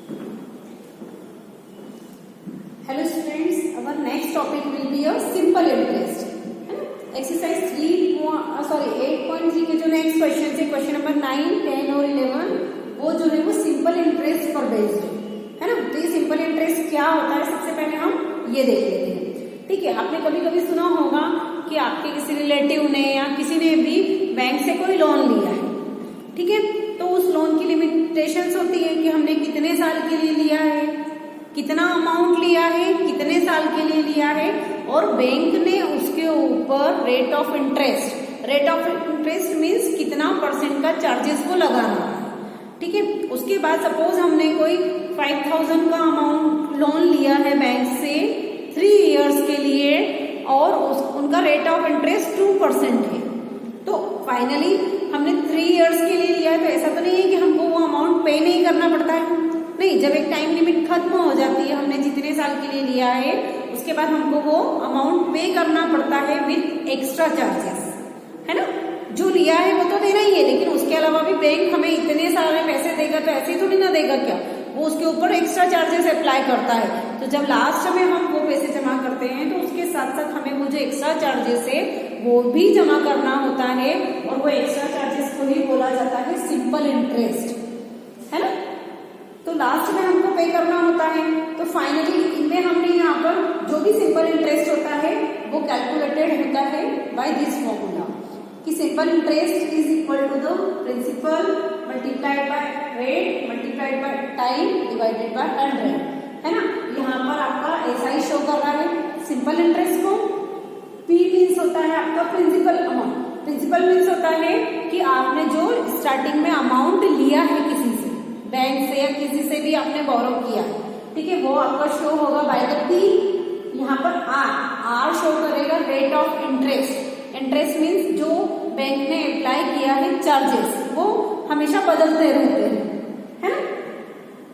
Hello students, our next topic will be a simple interest. Exercise 8.3 के जो next question है, question number 9, 10 और 11, वो जो है वो सिंपल इंटरेस्ट पर बेस्ड है ना। तो ये सिंपल इंटरेस्ट क्या होता है, सबसे पहले हम ये देख लेते हैं। ठीक है, आपने कभी कभी सुना होगा कि आपके किसी रिलेटिव ने या किसी ने भी बैंक से कोई लोन लिया है। ठीक है, तो उस लोन की लिमिटेशंस होती है कि हमने कितने साल के लिए लिया है, कितना अमाउंट लिया है, कितने साल के लिए लिया है, और बैंक ने उसके ऊपर रेट ऑफ इंटरेस्ट मीन्स कितना परसेंट का चार्जेस को लगाना है। ठीक है, उसके बाद सपोज हमने कोई 5000 का अमाउंट लोन लिया है बैंक से 3 इयर्स के लिए और उनका रेट ऑफ इंटरेस्ट 2% है। तो फाइनली हमने 3 इयर्स के लिए लिया है, तो ऐसा तो नहीं है कि हमको वो अमाउंट पे नहीं करना पड़ता है। नहीं, जब एक टाइम लिमिट खत्म हो जाती है, हमने जितने साल के लिए लिया है उसके बाद हमको वो अमाउंट पे करना पड़ता है विथ एक्स्ट्रा चार्जेस, है ना। जो लिया है वो तो देना ही है, लेकिन उसके अलावा भी बैंक हमें इतने सारे पैसे देगा तो ऐसे थोड़ी ना देगा क्या, वो उसके ऊपर एक्स्ट्रा चार्जेस अप्लाई करता है। तो जब लास्ट में हम वो पैसे जमा करते हैं तो उसके साथ साथ हमें वो जो एक्स्ट्रा चार्जेस है वो भी जमा करना होता है, और वो एक्स्ट्रा चार्जेस को ही बोला जाता है सिंपल इंटरेस्ट, है ना। तो लास्ट में हमको पे करना होता है। तो फाइनली इनमें हमने यहाँ पर जो भी सिंपल इंटरेस्ट होता है वो कैलकुलेटेड होता है बाय दिस फॉर्मूला कि simple interest is equal to the principal multiplied by rate multiplied by time divided by 100, है ना। यहाँ पर आपका ऐसा ही शो कर रहा है सिंपल इंटरेस्ट को। पी मीन्स होता है आपका प्रिंसिपल अमाउंट। प्रिंसिपल मीन्स होता है कि आपने जो स्टार्टिंग में अमाउंट लिया है किसी से, बैंक से या किसी से भी आपने बोरो किया, ठीक है, वो आपका शो होगा बाय द पी। यहाँ पर आर शो करेगा rate of interest. Interest means जो बैंक ने अप्लाई किया है चार्जेस, वो हमेशा बदलते रहते हैं, है ना।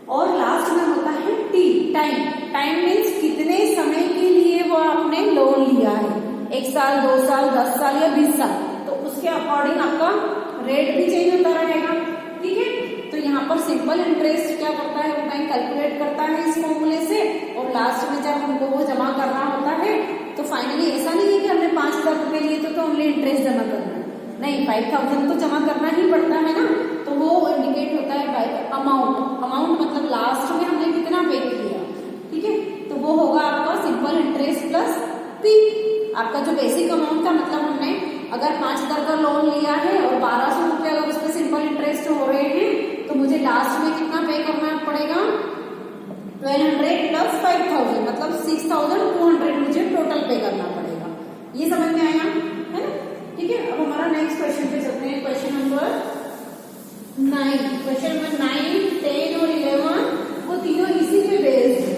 और लास्ट में होता है टी, टाइम। टाइम मीन्स कितने समय के लिए वो आपने लोन लिया है, 1 साल, 2 साल, 10 साल या 20 साल, तो उसके अकॉर्डिंग आपका रेट भी चेंज होता रहेगा। ठीक है, तो यहाँ पर सिंपल इंटरेस्ट क्या करता है, वो बैंक कैलकुलेट करता है इस फॉर्मूले से, और लास्ट में जब हमको वो जमा करना होता है तो फाइनली ऐसा नहीं है कि हमने 5000 रुपए लिए तो ओनली इंटरेस्ट जमा करना है, नहीं, 5000 तो जमा करना ही पड़ता है ना। तो वो इंडिकेट होता है बाय अमाउंट मतलब लास्ट में हमने कितना पे किया। ठीक है, तो वो होगा आपका सिंपल इंटरेस्ट प्लस पी। आपका जो बेसिक अमाउंट था, मतलब हमने अगर 5000 का लोन लिया है और 1200 रुपये अगर उस पर सिंपल इंटरेस्ट हो रहे हैं, तो मुझे लास्ट में कितना पे करना पड़ेगा, 1200 प्लस 5000 मतलब 6200 मुझे टोटल पे करना पड़ेगा। ये समझ में आया, है ना। ठीक है, अब हमारा नेक्स्ट क्वेश्चन पे चलते हैं, क्वेश्चन नंबर 9। क्वेश्चन नंबर 9, 10 और 11 वो तीनों इसी पे बेस्ड है।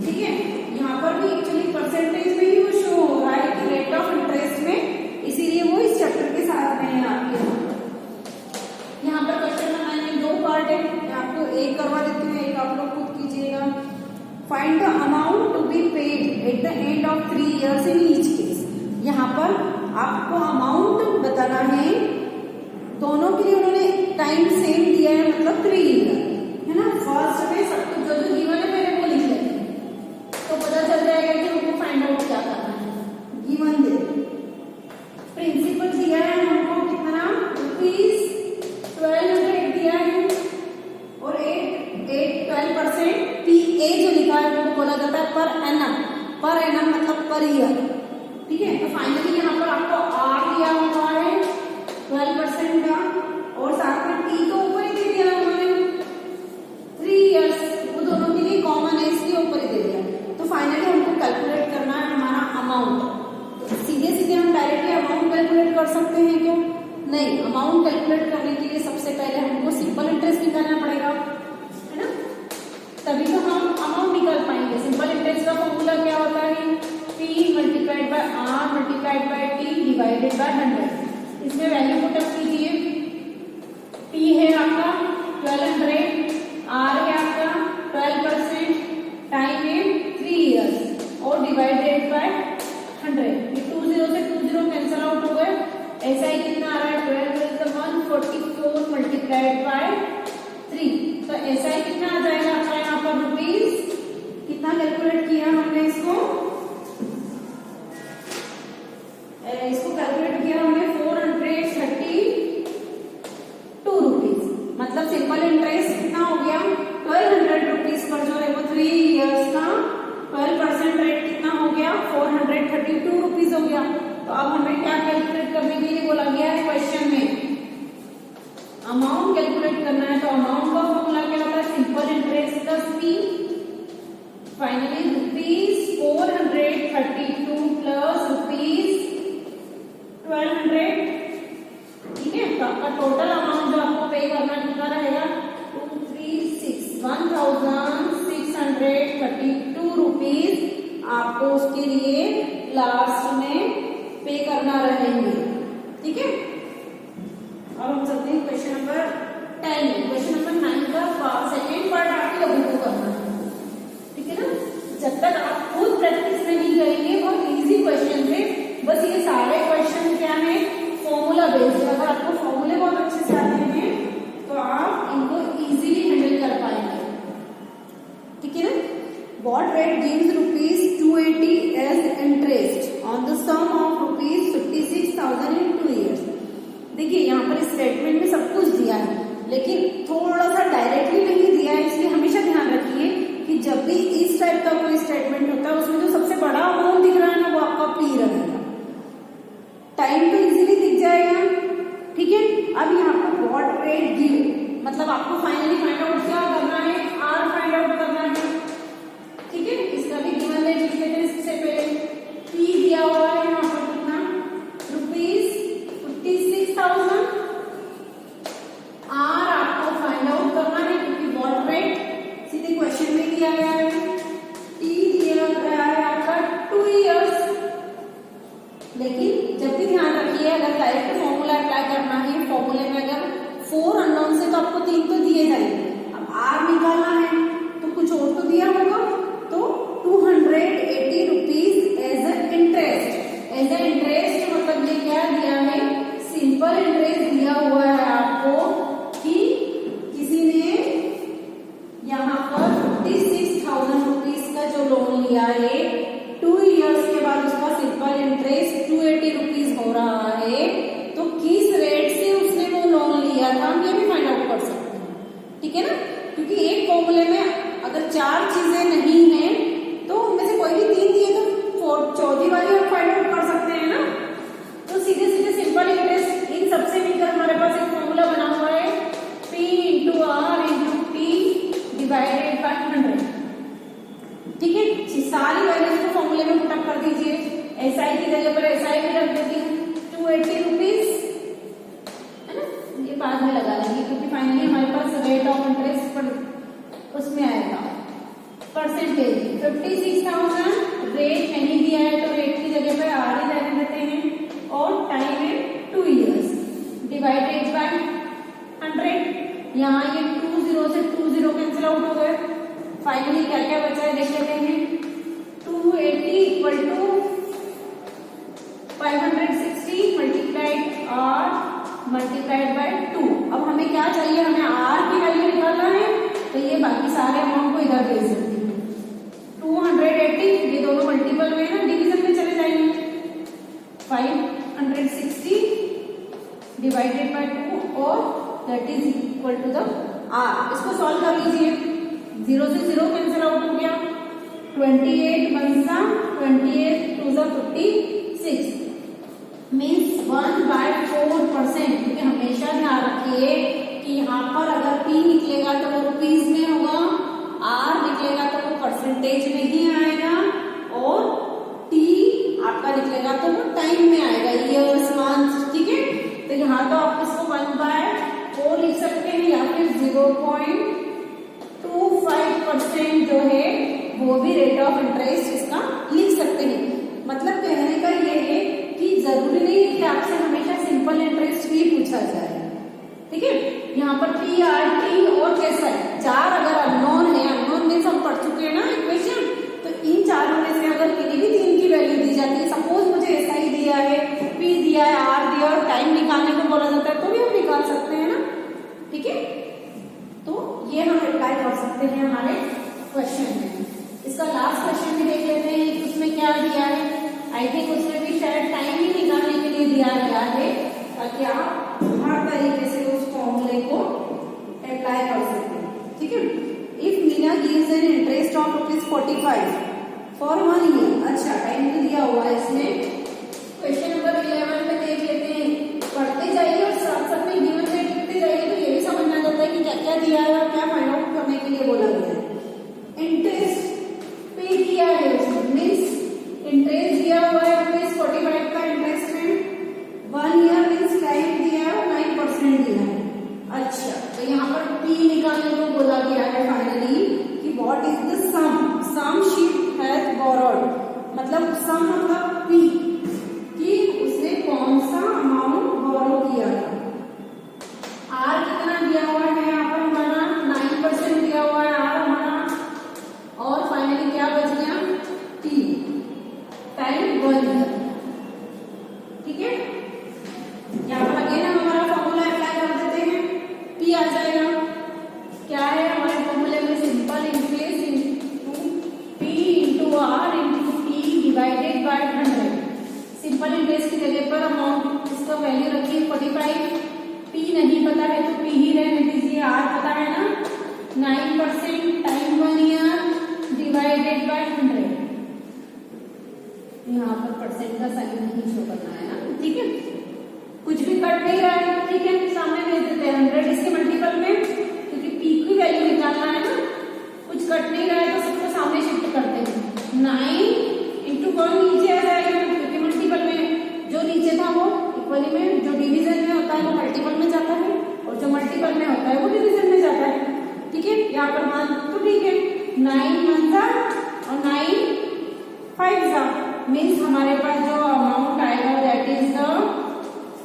ठीक है, यहाँ पर भी एक्चुअली परसेंटेज में ही वो शो हो रहा है कि रेट ऑफ इंटरेस्ट में, इसीलिए वो इस चैप्टर के साथ में है आपके। यहाँ पर क्वेश्चन नंबर 9 में 2 पार्ट है, मैं आपको एक करवा देती हूँ, एक आप लोग खुद कीजिएगा। Find the amount to be paid at the end of 3 years in each case. यहाँ पर आपको अमाउंट बताना है, दोनों के लिए उन्होंने टाइम सेम दिया है, मतलब 3 ईयर, है ना। फर्स्ट में सब कुछ जो गिवन है मैंने वो लिख लेते हैं, तो पता चल जाएगा कि हमको फाइंड आउट क्या करना है। गिवन दे प्रिंसिपल दिया है हमको कितना, ₹1200 दिया है, और 12% PA जो लिखा है वो बोला जाता है पर एनम मतलब पर ईयर। ठीक है, तो फाइनली यहाँ पर आपको R दिया हुआ है 12% का, और साथ में T तो ऊपर ही दे दिया उन्होंने 3 इयर्स, वो दोनों के लिए कॉमन है इसलिए ऊपर ही दे दिया। तो फाइनली हमको कैलकुलेट करना है हमारा अमाउंट। तो सीधे हम डायरेक्टली अमाउंट कैलकुलेट कर सकते हैं क्यों, नहीं, अमाउंट कैलकुलेट करने के लिए सबसे पहले हमको सिंपल इंटरेस्ट निकालना पड़ेगा, है ना, तभी तो हम अमाउंट निकाल पाएंगे। सिंपल इंटरेस्ट का फॉर्मूला क्या होता है, P multiplied by R multiplied by T divided by 100। इसमें वैल्यू पुट अप कीजिए। P है आपका 1200, R है आपका 12%, टाइम है 3 इयर्स, और डिवाइडेड बाय 100। ये 20 से 20 कैंसल आउट हो गए, ऐसा ही कितना आ रहा है, 12 144 मल्टीप्लाइड बाय 3, तो ऐसा ही कितना आ जाएगा आपका रुपीज, कितना कैलकुलेट किया हमने इसको कैलकुलेट किया हमने 432 रुपीज। मतलब सिंपल इंटरेस्ट कितना हो गया 1200 रुपीज पर जो है वो 3 इयर्स का 12% रेट कितना हो गया 432 रुपीज हो गया। तो अब हमें क्या कैलकुलेट करने के लिए बोला गया है क्वेश्चन में, अमाउंट कैलकुलेट करना है। तो अमाउंट का फॉर्मूला क्या होता है, simple interest plus P. Finally rupees 432 plus rupees 1200, ठीक है। तो आपका टोटल अमाउंट जो आपको पे करना कितना रहेगा 1632 रुपीज आपको उसके लिए लास्ट में पे करना रहेंगे, ठीक है। और हम चलते हैं क्वेश्चन नंबर 10 में। क्वेश्चन नंबर 9 का सेकेंड पार्ट आपके लोगों को करना है, ठीक है ना। जब तक आप खुद प्रैक्टिस नहीं करेंगे बहुत इजी क्वेश्चन थे, बस ये सारे क्वेश्चन क्या है फॉर्मूला बेस्ड। अगर आपको फॉर्मूले बहुत अच्छे से आते हैं तो आप इनको इजीली हैंडल कर पाएंगे, ठीक है ना। What rate gives rupees 280 as interest on the sum of rupees 56,000 in 2 years? देखिए यहाँ पर स्टेटमेंट में सब कुछ दिया है, लेकिन थोड़ा सा डायरेक्टली नहीं दिया है, इसलिए हमेशा ध्यान रखिए कि जब भी इस टाइप का कोई स्टेटमेंट होता है उसमें जो सबसे बड़ा अमाउंट दिख रहा है ना वो आपका पी रहेगा। टाइम तो इजीली दिख जाएगा, ठीक है। अब यहाँ पर व्हाट रेट गिव मतलब आपको फाइनली फाइंड आउट क्या करना है, आर फाइंड आउट करना है, ठीक है। इसका भी गिवन रेट लिख लेते हैं। इससे पहले पी दिया हुआ है यहाँ पर कितना रुपीज 56,000, आर आपको फाइंड आउट करना है क्योंकि व्हाट रेट सीधे क्वेश्चन में दिया गया है। टी दिया गया है आपका 2 इयर्स, लेकिन जब भी ध्यान रखिए अगर डायरेक्ट फॉर्मूला अप्लाई करना है, फॉर्मूले में अगर 4 अननोन से तो आपको 3 तो दिए जाएंगे, अब आर निकालना है तो कुछ और तो दिया होगा। तो 280 रुपीज एज ए इंटरेस्ट, मतलब ये क्या दिया है सिंपल इंटरेस्ट दिया हुआ है आपको कि किसी ने यहाँ पर 56,000 रुपीज का जो लोन लिया है 2 इयर्स के बाद उसका सिंपल इंटरेस्ट 280 रुपीज हो रहा है। तो किस रेट से उसने वो लोन लिया था हम ये भी फाइंड आउट कर सकते हैं, ठीक है ना। क्योंकि एक फॉर्मूले में अगर 4 चीजें नहीं है तो उनमें से कोई भी 3 दिए तो चौथी वाली हम फाइंड आउट कर सकते हैं ना। तो सीधे सीधे सिंपल इंटरेस्ट इन सबसे मिलकर हमारे पास एक फॉर्मूला बना हुआ है P into R into T divided by 100, ठीक है। सारी वैल्यूज को फॉर्मूले में पुटअप कर दीजिए। एसआई की जगह पर एसआई भी रख देती हूँ 280 रुपीज, है ना, ये बाद में लगा लेंगे क्योंकि फाइनली हमारे पास रेट ऑफ इंटरेस्ट पर उसमें आएगा परसेंटेज 56,000। रेट नहीं दिया है तो रेट की जगह पर आर ही रहने देते हैं और टाइम है 2 इयर्स डिवाइडेड बाय 100। यहाँ ये 20 से 20 कैंसिल आउट हो गए। फाइनली क्या क्या बचा है देख लेते हैं। 280 equal to 560 multiplied R multiplied by 2। अब हमें क्या चाहिए, हमें आर की वैल्यू निकालना है तो ये बाकी सारे अमाउंट को इधर भेज देते हैं। 280 ये दोनों मल्टीपल में ना डिवीजन में चले जाएंगे। 560 डिवाइडेड बाय 2 और that is equal to the R. इसको सॉल्व कर लीजिए। 0 से 0 कैंसिल आउट हो गया। 28 बनसा 28 टू द 56 मीन्स 1/4%। क्योंकि हमेशा ध्यान रखिए कि यहाँ पर अगर P निकलेगा तो वो रुपीज में होगा, R निकलेगा तो वो परसेंटेज में ही आएगा और T आपका निकलेगा तो वो टाइम में आएगा, ईयर्स मंथ, ठीक है। तो यहाँ तो आप इसको 1/4 लिख सकते हैं या फिर 0.25% जो है वो भी रेट ऑफ इंटरेस्ट इसका लिख सकते हैं। मतलब कहने का ये है कि जरूरी नहीं है कि आपसे हमेशा सिंपल इंटरेस्ट भी पूछा जाए, ठीक है। यहाँ पर P, R, T और कैसा है 4 अगर अननोन है, अननोन मीन्स हम पढ़ चुके हैं ना इक्वेशन, तो इन चारों में से अगर किसी भी 3 की वैल्यू दी जाती है, सपोज मुझे ऐसा ही दिया है, P दिया है, R दिया और टाइम निकालने को बोला जाता है तो भी हम निकाल सकते हैं ना, ठीक है। तो ये हम अप्लाई कर सकते हैं हमारे क्वेश्चन में। इसका लास्ट क्वेश्चन भी देख लेते हैं कि उसमें क्या दिया है। आई थिंक उसमें भी शायद टाइम ही निकालने के लिए दिया गया है ताकि आप हर तरीके से उस फॉर्मूले को अप्लाई कर सकें। ठीक है, if Meena gives an interest of ₹45 for 1 year. अच्छा, टाइम तो दिया हुआ है इसमें। क्वेश्चन नंबर 11 में देख लेते हैं, पढ़ते जाइए और साथ साथ में गिवन रेट लिखते जाइए तो ये भी समझ में आ जाता है कि क्या क्या दिया है और क्या फाइंड आउट करने के लिए बोला गया है। इंटरेस्ट पे किया है उसमें, मीन्स इंटरेस्ट दिया हुआ है ₹45 का इंटरेस्ट है, 1 ईयर मीन्स टाइम दिया है, 9% दिया है। अच्छा, तो यहाँ पर पी निकालने को बोला गया है फाइनली कि what is the sum she has borrowed, मतलब सम मतलब पी कि उसने कौन सा अमाउंट बोरो किया था। आर कितना दिया हुआ है यहाँ पर हमारा 9% दिया हुआ है आर हमारा, और फाइनली क्या बच गया टी, टाइम 1 ईयर। ठीक है, यहाँ पर अगेन हम हमारा फॉर्मूला अप्लाई कर देते हैं, पी आ जाएगा। क्या है हमारे फॉर्मूले में, simple interest into P into R into T divided by 100। Simple interest की जगह पर अमाउंट इसका वैल्यू रखिए 45, पी नहीं पता है तो पी ही रहने दीजिए, आर पता है ना 9%, टाइम 1 ईयर डिवाइडेड बाय 100। यहाँ पर परसेंट का साइन नहीं शो करना है ना। ठीक है, कुछ भी कट नहीं रहा है। ठीक है, सामने भेज देते हैं 100 इसके मल्टीपल में, क्योंकि पी की वैल्यू निकालना है ना। कुछ कट नहीं रहा है तो सबको सामने शिफ्ट करते हैं। 9 इंटू 1 नीचे आ जाएगा क्योंकि मल्टीपल में जो नीचे था वो इक्वली में, जो डिवीजन में होता है वो मल्टीपल में जाता है और जो मल्टीपल में होता है वो डिवीजन में जाता है। ठीक है, यहाँ पर मान तो ठीक है, 9 1 जा और 9 5 जा, मीन्स हमारे पास जो अमाउंट आएगा दैट इज द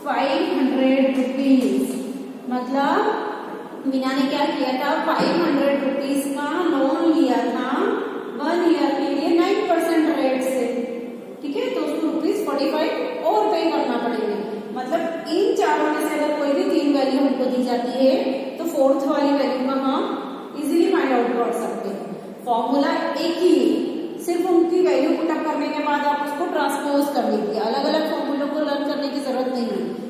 500 रुपीज। मतलब मीना ने क्या किया था, 500 रुपीज का लोन लिया था 1 ईयर के लिए 9% रेट से। ठीक है, तो उसको ₹45 और पे करना पड़ेगा। मतलब इन चारों में से अगर कोई भी 3 वैल्यू हमको दी जाती है तो 4th वाली वैल्यू का हम इजीली फाइंड आउट कर सकते हैं। फॉर्मूला एक ही, सिर्फ उनकी वैल्यू पुटअप करने के बाद आप उसको ट्रांसपोज कर लीजिए। अलग अलग फॉर्मूलों को लर्न करने की जरूरत नहीं है।